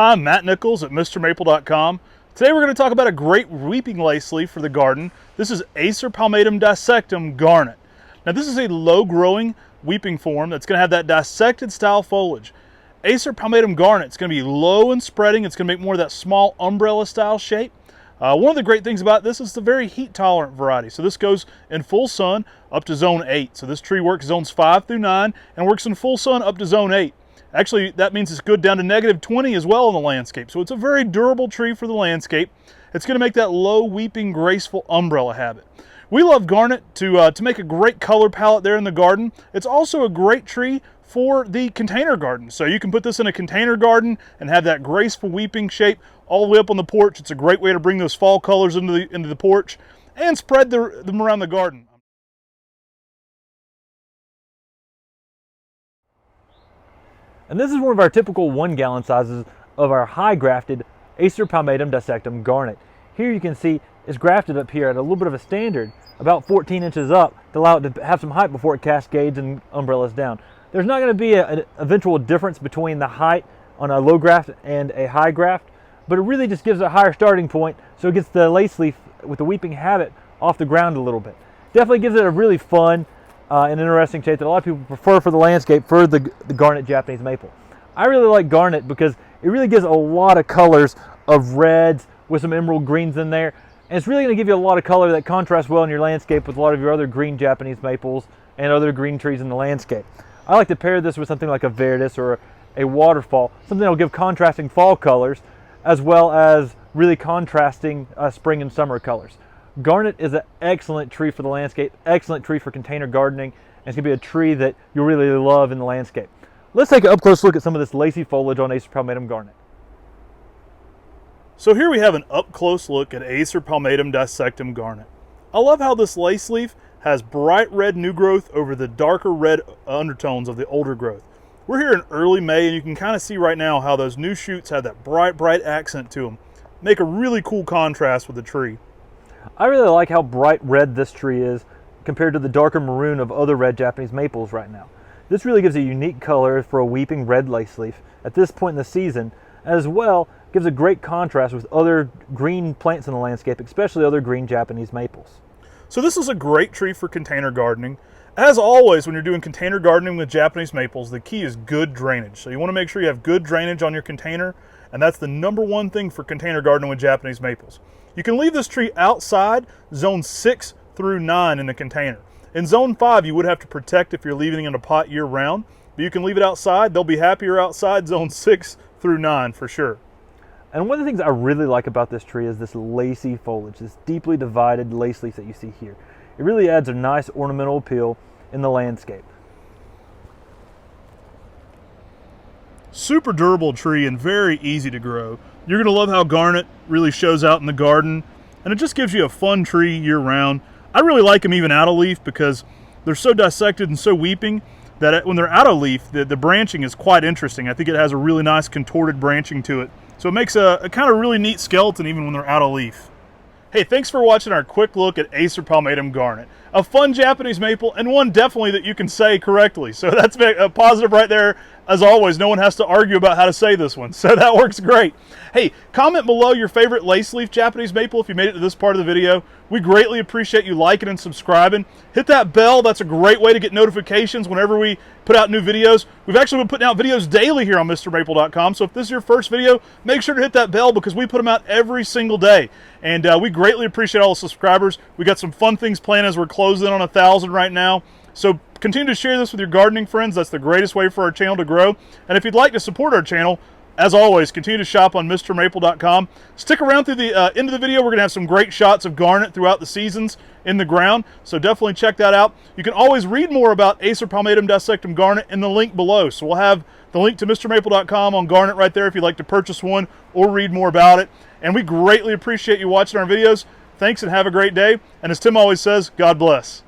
Hi, I'm Matt Nichols at MrMaple.com. Today we're going to talk about a great weeping lace leaf for the garden. This is Acer palmatum dissectum Garnet. Now this is a low-growing weeping form that's going to have that dissected style foliage. Acer palmatum Garnet is going to be low and spreading. It's going to make more of that small umbrella style shape. One of the great things about this is the very heat tolerant variety. So this goes in full sun up to zone 8. So this tree works zones 5 through 9 and works in full sun up to zone 8. Actually, that means it's good down to -20 as well in the landscape. So it's a very durable tree for the landscape. It's going to make that low, weeping, graceful umbrella habit. We love garnet to make a great color palette there in the garden. It's also a great tree for the container garden. So you can put this in a container garden and have that graceful weeping shape all the way up on the porch. It's a great way to bring those fall colors into the porch and spread them around the garden. And this is one of our typical 1-gallon sizes of our high grafted Acer palmatum dissectum Garnet. Here you can see it's grafted up here at a little bit of a standard, about 14 inches up, to allow it to have some height before it cascades and umbrellas down. There's not going to be an eventual difference between the height on a low graft and a high graft, but it really just gives it a higher starting point, so it gets the lace leaf with the weeping habit off the ground a little bit. Definitely gives it a really fun and interesting shape that a lot of people prefer for the landscape for the Garnet Japanese Maple. I really like Garnet because it really gives a lot of colors of reds with some emerald greens in there, and it's really going to give you a lot of color that contrasts well in your landscape with a lot of your other green Japanese maples and other green trees in the landscape. I like to pair this with something like a Verdis or a waterfall, something that will give contrasting fall colors as well as really contrasting spring and summer colors. Garnet is an excellent tree for the landscape, excellent tree for container gardening, and it's going to be a tree that you'll really love in the landscape. Let's take an up-close look at some of this lacy foliage on Acer palmatum Garnet. So here we have an up-close look at Acer palmatum dissectum Garnet. I love how this lace leaf has bright red new growth over the darker red undertones of the older growth. We're here in early May, and you can kind of see right now how those new shoots have that bright accent to them. Make a really cool contrast with the tree. I really like how bright red this tree is compared to the darker maroon of other red Japanese maples right now. This really gives a unique color for a weeping red lace leaf at this point in the season, as well gives a great contrast with other green plants in the landscape, especially other green Japanese maples. So this is a great tree for container gardening. As always, when you're doing container gardening with Japanese maples, the key is good drainage. So you want to make sure you have good drainage on your container, and that's the #1 thing for container gardening with Japanese maples. You can leave this tree outside zone 6 through 9 in the container. In zone 5, you would have to protect if you're leaving it in a pot year round, but you can leave it outside. They'll be happier outside zone 6 through 9 for sure. And one of the things I really like about this tree is this lacy foliage, this deeply divided lace leaf that you see here. It really adds a nice ornamental appeal in the landscape. Super durable tree and very easy to grow. You're going to love how garnet really shows out in the garden, and it just gives you a fun tree year round. I really like them even out of leaf because they're so dissected and so weeping that when they're out of leaf, the branching is quite interesting. I think it has a really nice contorted branching to it. So it makes a kind of really neat skeleton even when they're out of leaf. Hey, thanks for watching our quick look at Acer palmatum Garnet. A fun Japanese maple, and one definitely that you can say correctly. So that's a positive right there. As always, no one has to argue about how to say this one, so that works great. Hey, comment below your favorite lace leaf Japanese maple if you made it to this part of the video. We greatly appreciate you liking and subscribing. Hit that bell. That's a great way to get notifications whenever we put out new videos. We've actually been putting out videos daily here on MrMaple.com, so if this is your first video, make sure to hit that bell because we put them out every single day. And we greatly appreciate all the subscribers. We got some fun things planned as we're closing in on 1,000 right now. So continue to share this with your gardening friends. That's the greatest way for our channel to grow. And if you'd like to support our channel, as always, continue to shop on MrMaple.com. Stick around through the end of the video. We're going to have some great shots of garnet throughout the seasons in the ground. So definitely check that out. You can always read more about Acer palmatum dissectum Garnet in the link below. So we'll have the link to MrMaple.com on garnet right there if you'd like to purchase one or read more about it. And we greatly appreciate you watching our videos. Thanks and have a great day. And as Tim always says, God bless.